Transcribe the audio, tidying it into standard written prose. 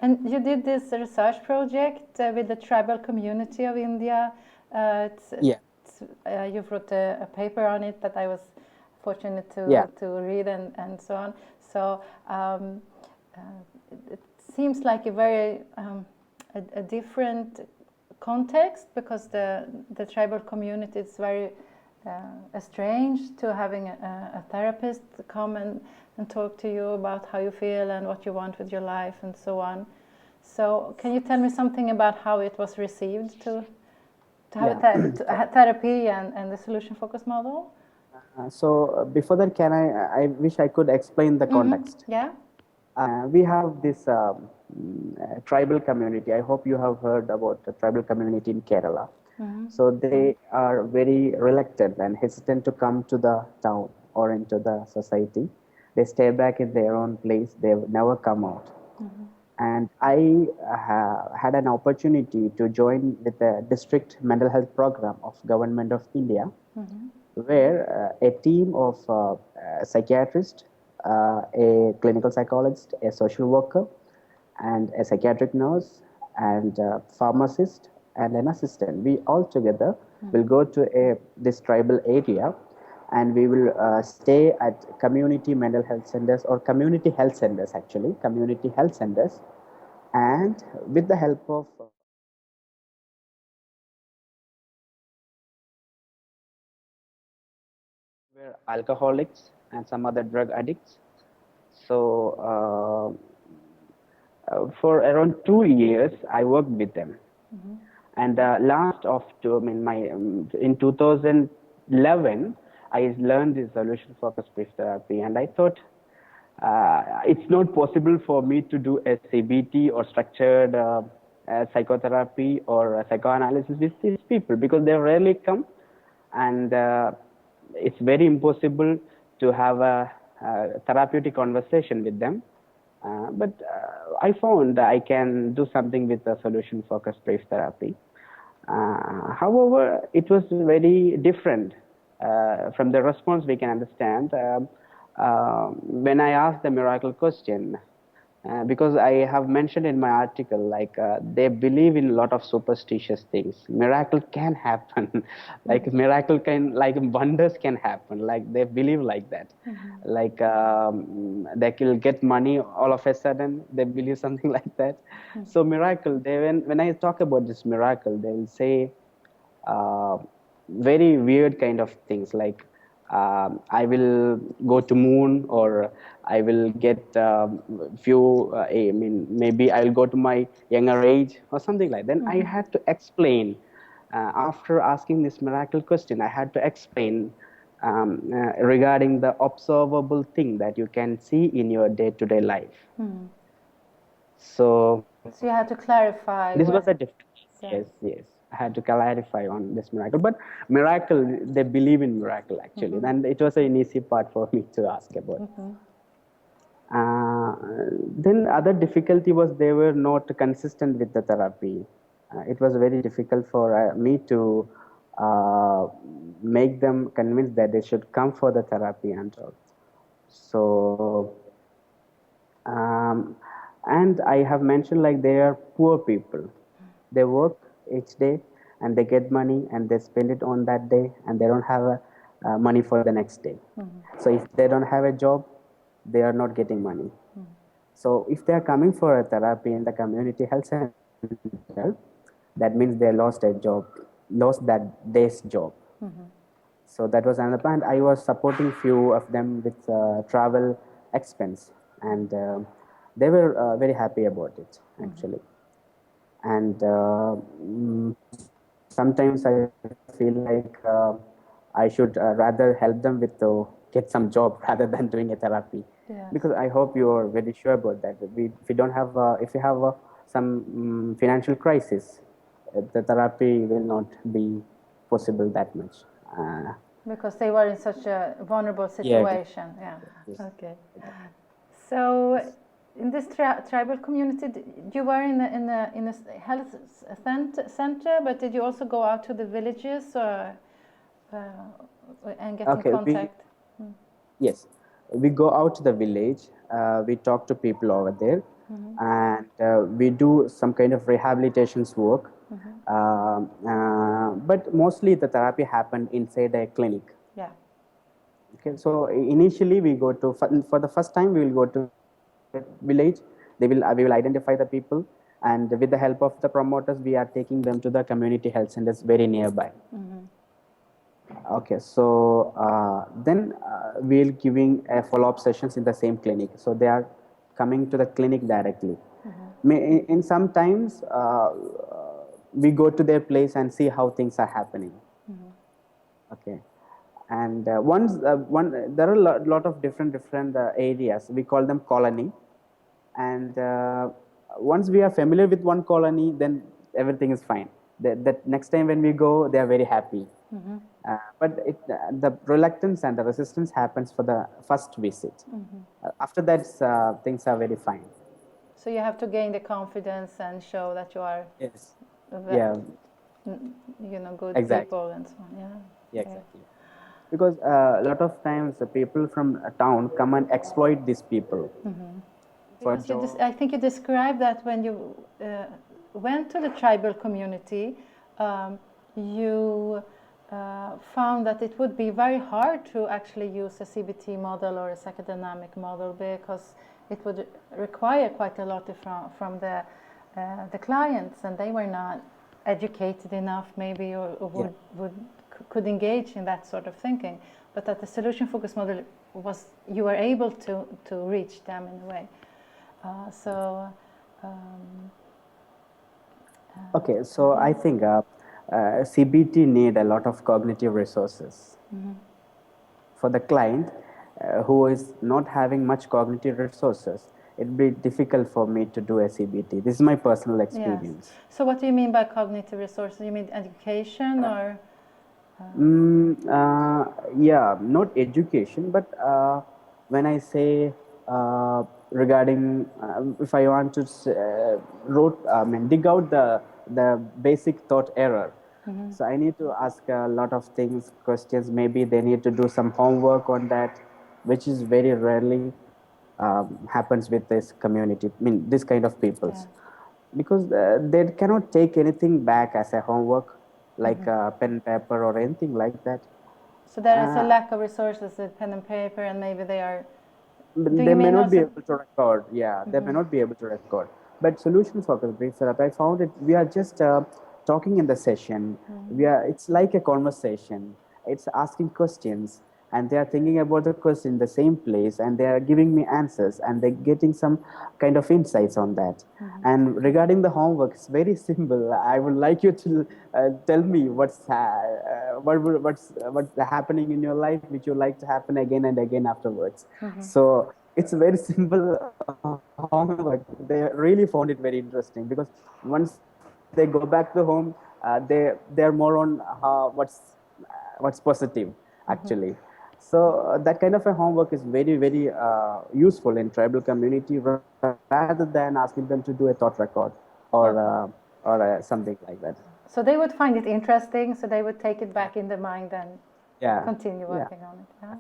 And you did this research project with the tribal community of India. You wrote a paper on it that I was fortunate to read and so on. So it seems like a very a different context, because the tribal community is very estranged to having a therapist come and talk to you about how you feel and what you want with your life and so on. So can you tell me something about how it was received to have a therapy and the solution focus model? So before that, I wish I could explain the context. Yeah. We have this tribal community. I hope you have heard about the tribal community in Kerala. So they are very reluctant and hesitant to come to the town or into the society. They stay back in their own place. They never come out. And I had an opportunity to join with the district mental health program of Government of India, where a team of psychiatrists, a clinical psychologist, a social worker, and a psychiatric nurse, and a pharmacist, and an assistant. We all together will go to this tribal area, and we will stay at community mental health centers, or community health centers, actually, community health centers, and with the help of were alcoholics and some other drug addicts. So for around 2 years, I worked with them. And in 2011, I learned this solution focused brief therapy, and I thought it's not possible for me to do a CBT or structured psychotherapy or psychoanalysis with these people, because they rarely come, and it's very impossible to have a therapeutic conversation with them. But I found I can do something with the solution focused brief therapy. However, it was very different. From the response we can understand, when I asked the miracle question, because I have mentioned in my article, like they believe in a lot of superstitious things. Miracle can happen, like miracle can, like wonders can happen. Like they believe like that, like they will get money all of a sudden. They believe something like that. So miracle. When I talk about this miracle, they will say very weird kind of things, like I will go to moon, or I will get maybe I will go to my younger age or something like that. Then I had to explain, after asking this miracle question, I had to explain regarding the observable thing that you can see in your day-to-day life. So you had to clarify. This was a difference. Yes. I had to clarify on this miracle. But miracle, they believe in miracle, actually. And it was an easy part for me to ask about. Then other difficulty was they were not consistent with the therapy. It was very difficult for me to make them convinced that they should come for the therapy and all. So, and I have mentioned, like, they are poor people. They work each day and they get money and they spend it on that day, and they don't have money for the next day. So if they don't have a job, they are not getting money. So if they are coming for a therapy in the community health center, that means they lost a job, lost that day's job. So that was another point. I was supporting few of them with travel expense, and they were very happy about it, actually. And sometimes I feel like I should rather help them with to get some job rather than doing a therapy. Because I hope you are very sure about that. If we don't have, if we have some financial crisis, the therapy will not be possible that much. Because they were in such a vulnerable situation. Okay. So, in this tribal community, you were in a health center, but did you also go out to the villages and get in contact? Yes, we go out to the village. We talk to people over there, and we do some kind of rehabilitations work, but mostly the therapy happened inside a clinic. Yeah. Okay, so initially we go to, for the first time we will go to village. We will identify the people, and with the help of the promoters, we are taking them to the community health centers very nearby. Okay, so then we'll giving a follow-up sessions in the same clinic. So they are coming to the clinic directly. In sometimes we go to their place and see how things are happening. Okay, and there are a lot of different areas. We call them colony, and once we are familiar with one colony, then everything is fine. That next time when we go, they are very happy. But the reluctance and the resistance happens for the first visit. After that, things are very fine. So you have to gain the confidence and show that you are, Yes. good Exactly. people and so on. Yeah. Yeah, exactly. Because a lot of times the people from a town come and exploit these people. Because I think you described that when you went to the tribal community, you found that it would be very hard to actually use a CBT model or a psychodynamic model, because it would require quite a lot from the clients, and they were not educated enough maybe, or could engage in that sort of thinking. But that the solution-focused model you were able to reach them in a way. Okay, so I think CBT need a lot of cognitive resources. For the client who is not having much cognitive resources, it'd be difficult for me to do a CBT. This is my personal experience. Yes. So what do you mean by cognitive resources? You mean education or? Yeah, not education, but when I say regarding if I want to dig out the basic thought error, so I need to ask a lot of questions. Maybe they need to do some homework on that, which is very rarely happens with this community. I mean, this kind of peoples, because they cannot take anything back as a homework, like pen, paper, or anything like that. So there is a lack of resources with pen and paper, and maybe they are. They may not be able to record. Yeah, they may not be able to record. But solution focused brief therapy, I found it. We are just talking in the session. It's like a conversation. It's asking questions, and they are thinking about the question in the same place, and they are giving me answers, and they're getting some kind of insights on that. And regarding the homework, it's very simple. I would like you to tell me what's happening in your life, which you like to happen again and again afterwards. So it's a very simple homework. They really found it very interesting, because once they go back to home, they're more on what's positive actually. So that kind of a homework is very, very useful in tribal community, rather than asking them to do a thought record or something like that. So they would find it interesting, so they would take it back in the mind and continue working on it. Yeah.